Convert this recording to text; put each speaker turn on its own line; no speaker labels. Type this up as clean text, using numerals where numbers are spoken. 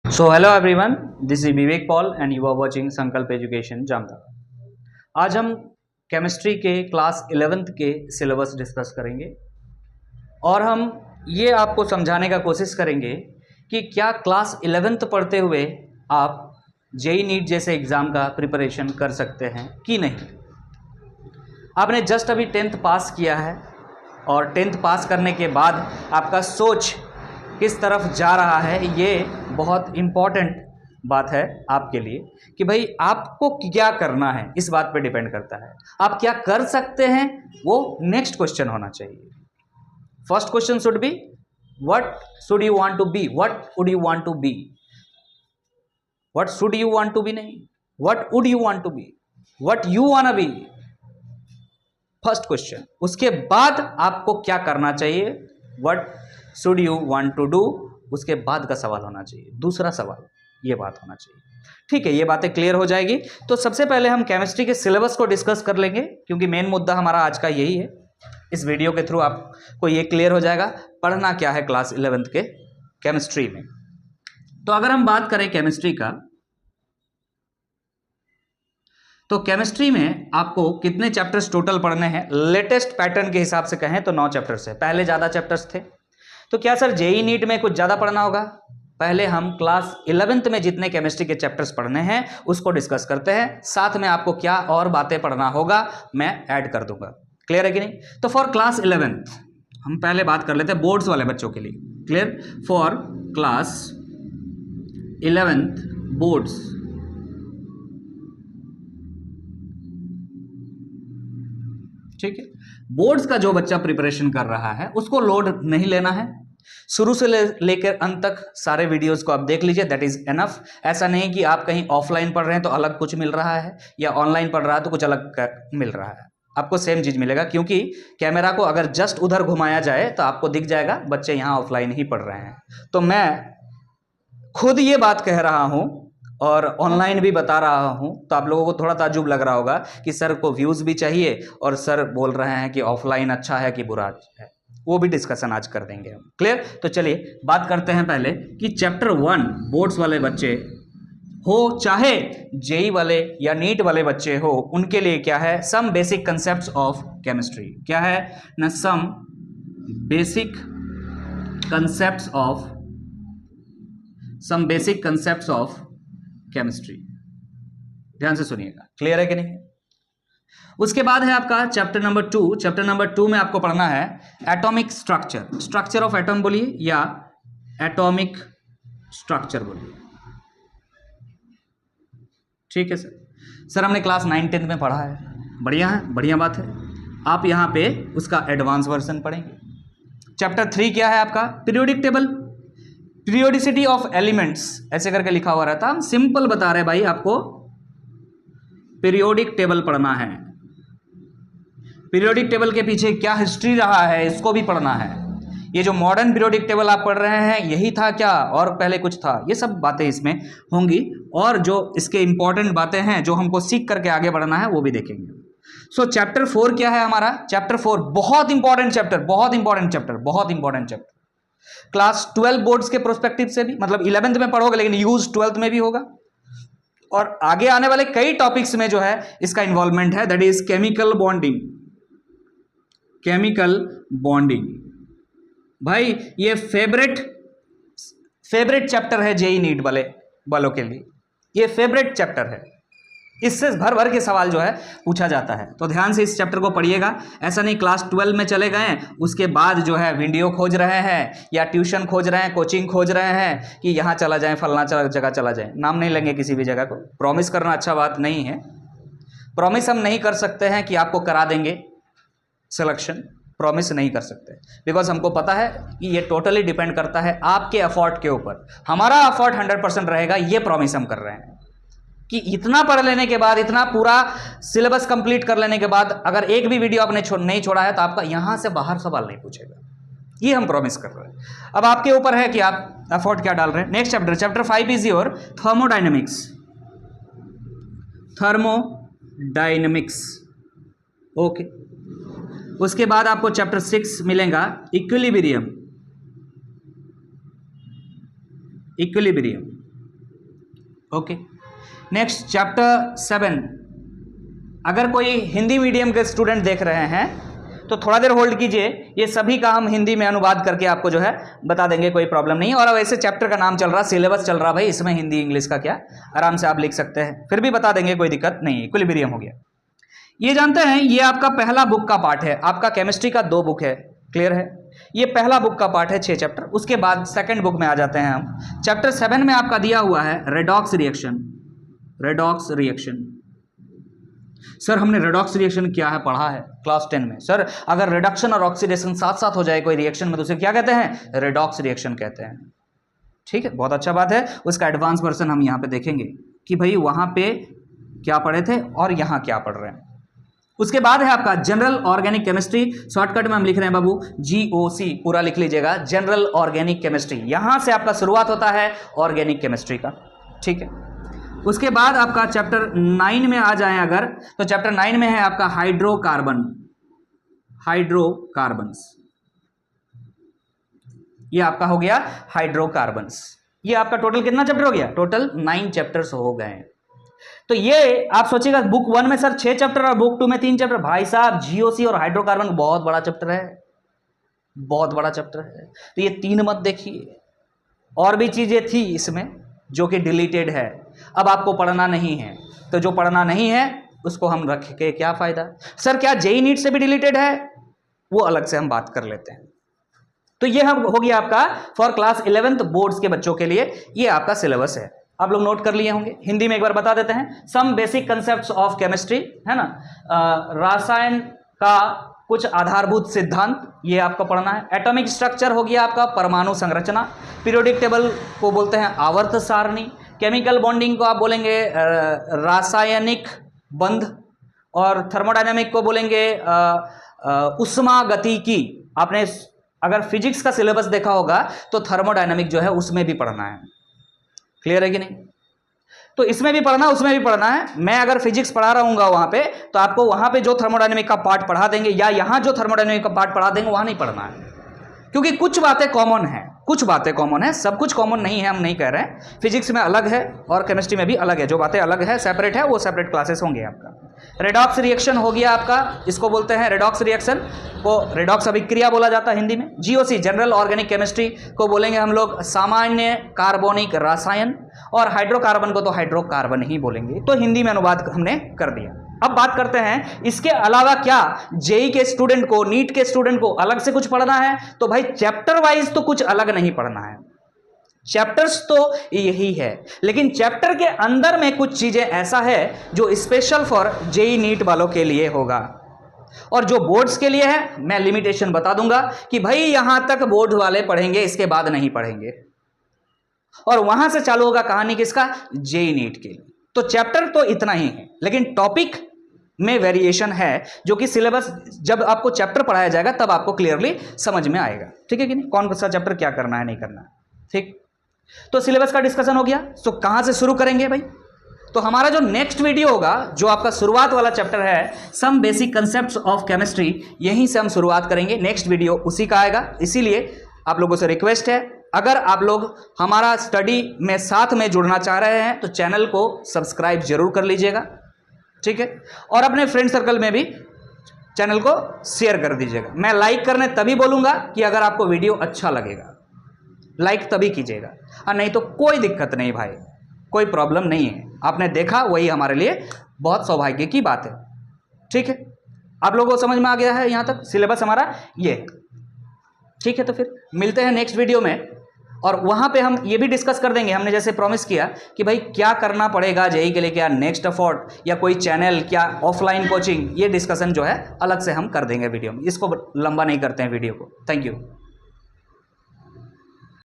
So hello everyone, this is Vivek Paul and you are watching संकल्प education Jamtara. आज हम chemistry के class 11th के सिलेबस डिस्कस करेंगे और हम ये आपको समझाने का कोशिश करेंगे कि क्या क्लास 11th पढ़ते हुए आप जेई नीट जैसे एग्ज़ाम का प्रिपरेशन कर सकते हैं कि नहीं। आपने जस्ट अभी 10th पास किया है और 10th पास करने के बाद आपका सोच किस तरफ जा रहा है, ये बहुत इम्पॉर्टेंट बात है आपके लिए कि भाई आपको क्या करना है, इस बात पे डिपेंड करता है। आप क्या कर सकते हैं वो नेक्स्ट क्वेश्चन होना चाहिए। First question should be what should you want to be, what would you want to be, what should you want to be नहीं, what would you want to be, what you want be, first question. उसके बाद आपको क्या करना चाहिए, what should you want to do, उसके बाद का सवाल होना चाहिए, दूसरा सवाल ये बात होना चाहिए। ठीक है, ये बातें क्लियर हो जाएगी। तो सबसे पहले हम केमिस्ट्री के सिलेबस को डिस्कस कर लेंगे क्योंकि मेन मुद्दा हमारा आज का यही है। इस वीडियो के थ्रू आपको ये क्लियर हो जाएगा पढ़ना क्या है क्लास 11th के केमिस्ट्री में। तो अगर हम बात करें केमिस्ट्री का, तो केमिस्ट्री में आपको कितने चैप्टर्स टोटल पढ़ने हैं, लेटेस्ट पैटर्न के हिसाब से कहें तो 9 चैप्टर्स है। पहले ज़्यादा चैप्टर्स थे। तो क्या सर जेई नीट में कुछ ज़्यादा पढ़ना होगा? पहले हम क्लास 11th में जितने केमिस्ट्री के चैप्टर्स पढ़ने हैं उसको डिस्कस करते हैं, साथ में आपको क्या और बातें पढ़ना होगा मैं ऐड कर दूंगा। क्लियर है कि नहीं? तो फॉर क्लास 11th हम पहले बात कर लेते हैं बोर्ड्स वाले बच्चों के लिए। Clear? For class 11th boards, ठीक है, बोर्ड्स का जो बच्चा प्रिपरेशन कर रहा है उसको लोड नहीं लेना है। शुरू से लेकर अंत तक सारे वीडियोस को आप देख लीजिए, दैट इज एनफ। ऐसा नहीं कि आप कहीं ऑफलाइन पढ़ रहे हैं तो अलग कुछ मिल रहा है या ऑनलाइन पढ़ रहा है तो कुछ अलग मिल रहा है। आपको सेम चीज मिलेगा क्योंकि कैमरा को अगर जस्ट उधर घुमाया जाए तो आपको दिख जाएगा बच्चे यहाँ ऑफलाइन ही पढ़ रहे हैं। तो मैं खुद ये बात कह रहा हूँ और ऑनलाइन भी बता रहा हूं, तो आप लोगों को थोड़ा ताज्जुब लग रहा होगा कि सर को व्यूज़ भी चाहिए और सर बोल रहे हैं कि ऑफलाइन अच्छा है कि बुरा है। वो भी डिस्कशन आज कर देंगे हम। क्लियर? तो चलिए बात करते हैं पहले कि चैप्टर 1 बोर्ड्स वाले बच्चे हो चाहे जेई वाले या नीट वाले बच्चे हो, उनके लिए क्या है, some basic concept of chemistry. क्या है ना, some basic concept of chemistry. ध्यान से सुनिएगा। क्लियर है कि नहीं? उसके बाद है आपका चैप्टर नंबर 2। चैप्टर नंबर 2 में आपको पढ़ना है एटॉमिक स्ट्रक्चर ऑफ एटॉम बोलिए या एटॉमिक स्ट्रक्चर बोलिए। ठीक है सर हमने क्लास 9-10 में पढ़ा है, बढ़िया है, बढ़िया बात है। आप यहां पे उसका एडवांस वर्जन पढ़ेंगे। चैप्टर 3 क्या है आपका, periodic table, periodicity of elements ऐसे करके लिखा हुआ रहता। हम सिंपल बता रहे भाई, आपको पीरियोडिक टेबल पढ़ना है। पीरियोडिक टेबल के पीछे क्या हिस्ट्री रहा है इसको भी पढ़ना है। ये जो मॉडर्न पीरियोडिक टेबल आप पढ़ रहे हैं यही था क्या और पहले कुछ था, ये सब बातें इसमें होंगी और जो इसके इंपॉर्टेंट बातें हैं जो हमको सीख करके आगे बढ़ना है वो भी देखेंगे। सो चैप्टर 4 क्या है हमारा, चैप्टर 4 बहुत इंपॉर्टेंट चैप्टर। क्लास 12 बोर्ड्स के प्रोस्पेक्टिव से भी, मतलब 11th में पढ़ोगे लेकिन यूज 12th में भी होगा और आगे आने वाले कई टॉपिक्स में जो है इसका इन्वॉल्वमेंट है, दैट इज केमिकल बॉन्डिंग। भाई ये फेवरेट चैप्टर है जेई नीट वालों के लिए, ये फेवरेट चैप्टर है। इससे भर भर के सवाल जो है पूछा जाता है, तो ध्यान से इस चैप्टर को पढ़िएगा। ऐसा नहीं क्लास 12 में चले गए उसके बाद जो है वीडियो खोज रहे हैं या ट्यूशन खोज रहे हैं, कोचिंग खोज रहे हैं कि यहाँ चला जाए, फलना जगह चला जाए। नाम नहीं लेंगे किसी भी जगह को, प्रॉमिस करना अच्छा बात नहीं है। प्रॉमिस हम नहीं कर सकते हैं कि आपको करा देंगे सिलेक्शन, प्रॉमिस नहीं कर सकते बिकॉज हमको पता है कि ये टोटली डिपेंड करता है आपके एफर्ट के ऊपर। हमारा एफर्ट 100% रहेगा, ये प्रॉमिस हम कर रहे हैं कि इतना पढ़ लेने के बाद, इतना पूरा सिलेबस कंप्लीट कर लेने के बाद अगर एक भी वीडियो आपने नहीं छोड़ा है तो आपका यहां से बाहर सवाल नहीं पूछेगा, ये हम प्रॉमिस कर रहे हैं। अब आपके ऊपर है कि आप एफर्ट क्या डाल रहे हैं। Next chapter 5 is your thermodynamics. Okay, उसके बाद आपको चैप्टर 6 मिलेगा इक्विलिब्रियम। Okay, next chapter 7। अगर कोई हिंदी मीडियम के स्टूडेंट देख रहे हैं तो थोड़ा देर होल्ड कीजिए, ये सभी का हम हिंदी में अनुवाद करके आपको जो है बता देंगे, कोई प्रॉब्लम नहीं। और वैसे चैप्टर का नाम चल रहा, सिलेबस चल रहा भाई, इसमें हिंदी इंग्लिश का क्या, आराम से आप लिख सकते हैं, फिर भी बता देंगे, कोई दिक्कत नहीं, इक्विलिब्रियम हो गया। ये जानते हैं, ये आपका पहला बुक का पार्ट है, आपका केमिस्ट्री का 2 बुक है, क्लियर है। ये पहला बुक का पार्ट है 6 चैप्टर, उसके बाद सेकंड बुक में आ जाते हैं हम। चैप्टर 7 में आपका दिया हुआ है redox reaction. Redox reaction, sir हमने रेडॉक्स रिएक्शन क्या है पढ़ा है क्लास 10 में। सर अगर रिडक्शन और ऑक्सीडेशन साथ साथ हो जाए कोई रिएक्शन में तो उसे क्या कहते हैं, रेडॉक्स रिएक्शन कहते हैं। ठीक है, बहुत अच्छा बात है। उसका एडवांस वर्जन हम यहाँ पे देखेंगे कि भाई वहाँ पे क्या पढ़े थे और यहाँ क्या पढ़ रहे हैं। उसके बाद है आपका जनरल ऑर्गेनिक केमिस्ट्री, शॉर्टकट में हम लिख रहे हैं बाबू GOC, पूरा लिख लीजिएगा, जनरल ऑर्गेनिक केमिस्ट्री। यहाँ से आपका शुरुआत होता है ऑर्गेनिक केमिस्ट्री का। ठीक है, उसके बाद आपका चैप्टर 9 में आ जाएं अगर, तो चैप्टर 9 में है आपका हाइड्रोकार्बन, हाइड्रोकार्बन्स। ये आपका हो गया हाइड्रोकार्बन्स। ये आपका टोटल कितना चैप्टर हो गया, टोटल 9 चैप्टर्स हो गए। तो ये आप सोचिएगा बुक 1 में सर 6 चैप्टर और बुक 2 में 3 चैप्टर, भाई साहब GOC और हाइड्रोकार्बन बहुत बड़ा चैप्टर है, बहुत बड़ा चैप्टर है। तो ये 3 मत देखिए, और भी चीजें थी इसमें जो कि डिलीटेड है, अब आपको पढ़ना नहीं है। तो जो पढ़ना नहीं है उसको हम रख के क्या फायदा। सर क्या JEE नीट से भी डिलीटेड है, वो अलग से हम बात कर लेते हैं। तो ये हम हो गया आपका फॉर क्लास 11th बोर्ड्स के बच्चों के लिए, ये आपका सिलेबस है, आप लोग नोट कर लिए होंगे। हिंदी में एक बार बता देते हैं, some basic concepts of chemistry, है ना, रसायन का कुछ आधारभूत सिद्धांत, ये आपका पढ़ना है। एटॉमिक स्ट्रक्चर हो गया आपका परमाणु संरचना, पीरियोडिक टेबल को बोलते हैं आवर्त सारणी, केमिकल बॉन्डिंग को आप बोलेंगे रासायनिक बंध, और थर्मोडायनामिक को बोलेंगे उष्मागतिकी। आपने अगर फिजिक्स का सिलेबस देखा होगा तो थर्मोडायनामिक जो है उसमें भी पढ़ना है, क्लियर है कि नहीं। तो इसमें भी पढ़ना, उसमें भी पढ़ना है। मैं अगर फिजिक्स पढ़ा रहूंगा वहां पे तो आपको वहां पे जो थर्मोडायनामिक का पार्ट पढ़ा देंगे या यहां जो थर्मोडायनामिक का पार्ट पढ़ा देंगे वहां नहीं पढ़ना है, क्योंकि कुछ बातें कॉमन है, कुछ बातें कॉमन है, सब कुछ कॉमन नहीं है, हम नहीं कह रहे हैं। फिजिक्स में अलग है और केमिस्ट्री में भी अलग है, जो बातें अलग है, सेपरेट है, वो सेपरेट क्लासेस होंगे आपका। रेडॉक्स रिएक्शन हो गया आपका, इसको बोलते हैं रेडॉक्स रिएक्शन को रेडॉक्स अभिक्रिया बोला जाता है हिंदी में। GOC जनरल ऑर्गेनिक केमिस्ट्री को बोलेंगे हम लोग सामान्य कार्बनिक रसायन, और हाइड्रोकार्बन को तो हाइड्रोकार्बन ही बोलेंगे। तो हिंदी में अनुवाद हमने कर दिया। अब बात करते हैं इसके अलावा क्या JEE के स्टूडेंट को, नीट के स्टूडेंट को अलग से कुछ पढ़ना है, तो भाई चैप्टर वाइज तो कुछ अलग नहीं पढ़ना है, चैप्टर्स तो यही है, लेकिन चैप्टर के अंदर में कुछ चीजें ऐसा है जो स्पेशल फॉर JEE नीट वालों के लिए होगा, और जो बोर्ड्स के लिए है मैं लिमिटेशन बता दूंगा कि भाई यहां तक बोर्ड वाले पढ़ेंगे, इसके बाद नहीं पढ़ेंगे, और वहां से चालू होगा कहानी किसका, JEE नीट के लिए। तो चैप्टर तो इतना ही है, लेकिन टॉपिक में वेरिएशन है, जो कि सिलेबस जब आपको चैप्टर पढ़ाया जाएगा तब आपको क्लियरली समझ में आएगा। ठीक है कि नहीं, कौन सा चैप्टर क्या करना है नहीं करना है। ठीक, तो सिलेबस का डिस्कशन हो गया। तो कहां से शुरू करेंगे भाई, तो हमारा जो नेक्स्ट वीडियो होगा, जो आपका शुरुआत वाला चैप्टर है some basic concepts of chemistry, यहीं से हम शुरुआत करेंगे, नेक्स्ट वीडियो उसी का आएगा। इसीलिए आप लोगों से रिक्वेस्ट है, अगर आप लोग हमारा स्टडी में साथ में जुड़ना चाह रहे हैं तो चैनल को सब्सक्राइब जरूर कर लीजिएगा, ठीक है, और अपने फ्रेंड सर्कल में भी चैनल को शेयर कर दीजिएगा। मैं लाइक करने तभी बोलूँगा कि अगर आपको वीडियो अच्छा लगेगा, लाइक तभी कीजिएगा, और नहीं तो कोई दिक्कत नहीं भाई, कोई प्रॉब्लम नहीं है। आपने देखा वही हमारे लिए बहुत सौभाग्य की बात है। ठीक है, आप लोगों को समझ में आ गया है यहाँ तक सिलेबस हमारा ये, ठीक है। तो फिर मिलते हैं नेक्स्ट वीडियो में, और वहाँ पे हम ये भी डिस्कस कर देंगे, हमने जैसे प्रॉमिस किया कि भाई क्या करना पड़ेगा JEE के लिए, क्या नेक्स्ट एफर्ट या कोई चैनल, क्या ऑफलाइन कोचिंग, ये डिस्कशन जो है अलग से हम कर देंगे वीडियो में, इसको लंबा नहीं करते हैं वीडियो को। Thank you.